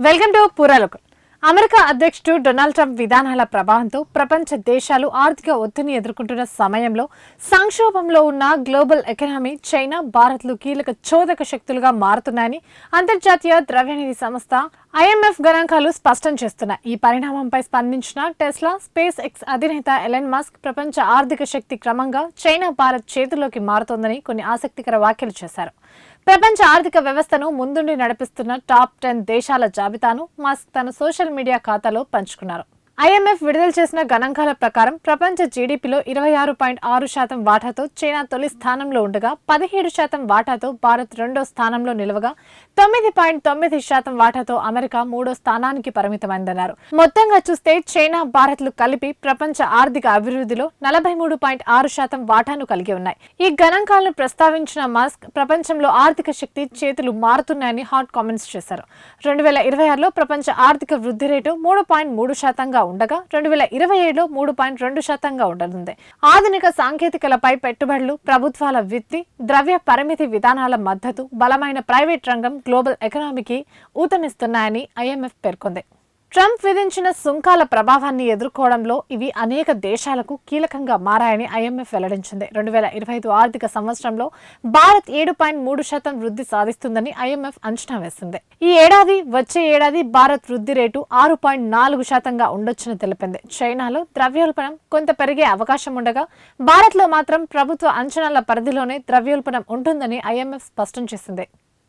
Welcome to పూరాలకు. America అధ్యక్షుడు Donald Trump విధానాల ప్రభావంతో ప్రపంచ దేశాలు ఆర్థిక ఒత్తిడిని ఎదుర్కొంటున్న సమయంలో సంక్షోభంలో ఉన్న గ్లోబల్ ఎకానమీ చైనా, భారత్లు కీలక చోదక శక్తులుగా మారుతున్నాయని అంతర్జాతీయ ద్రవ్యనిధి సంస్థ IMF గణాంకాలు స్పష్టం చేస్తున్నాయి. ఈ పరిణామంపై స్పందించిన టెస్లా, స్పేస్ ఎక్స్ అధినేత ఎలన్ మస్క్ ప్రపంచ ఆర్థిక శక్తి క్రమంగా చైనా, భారత్ చేతుల్లోకి మారుతోందని కొన్ని ఆసక్తికర వ్యాఖ్యలు చేశారు. ప్రపంచ ఆర్థిక వ్యవస్థను ముందుండి నడిపిస్తున్న టాప్ 10 దేశాల జాబితాను మస్క్ తన సోషల్ మీడియా ఖాతాలో పంచుకున్నారు. IMF విడుదల చేసిన గణాంకాల ప్రకారం ప్రపంచ జీడీపీలో 26.6% వాటాతో చైనా తొలి స్థానంలో ఉండగా 17% వాటాతో భారత్ రెండో స్థానంలో నిలవగా 9.9% వాటాతో అమెరికా మూడో స్థానానికి పరిమితమైందన్నారు. మొత్తంగా చూస్తే చైనా, భారత్లు కలిపి ప్రపంచ ఆర్థిక అభివృద్ధిలో 43.6% వాటాను కలిగి ఉన్నాయి. ఈ గణాంకాలను ప్రస్తావించిన మస్క్ ప్రపంచంలో ఆర్థిక శక్తి చేతులు మారుతున్నాయని హాట్ కామెంట్స్ చేశారు. 2026లో ప్రపంచ ఆర్థిక వృద్ధి రేటు 3.3% ఉండగా 2027లో 3.2% ఉండనుంది. ఆధునిక సాంకేతికలపై పెట్టుబడులు, ప్రభుత్వాల విత్తి, ద్రవ్య పరిమితి విధానాల మద్దతు, బలమైన ప్రైవేట్ రంగం గ్లోబల్ ఎకానమీకి ఊతమిస్తున్నాయని IMF పేర్కొంది. ట్రంప్ విధించిన సుంకాల ప్రభావాన్ని ఎదుర్కోవడంలో ఇవి అనేక దేశాలకు కీలకంగా మారాయని IMF వెల్లడించింది. 2025 ఆర్థిక సంవత్సరంలో భారత్ 7.3% వృద్ధి సాధిస్తుందని IMF అంచనా వేసింది. ఈ ఏడాది, వచ్చే ఏడాది భారత్ వృద్ధి రేటు 6.4%గా ఉండొచ్చని తెలిపింది. చైనాలో ద్రవ్యోల్బణం కొంత పెరిగే అవకాశం ఉండగా భారత్లో మాత్రం ప్రభుత్వ అంచనాల పరిధిలోనే ద్రవ్యోల్బణం ఉంటుందని IMF స్పష్టం చేసింది.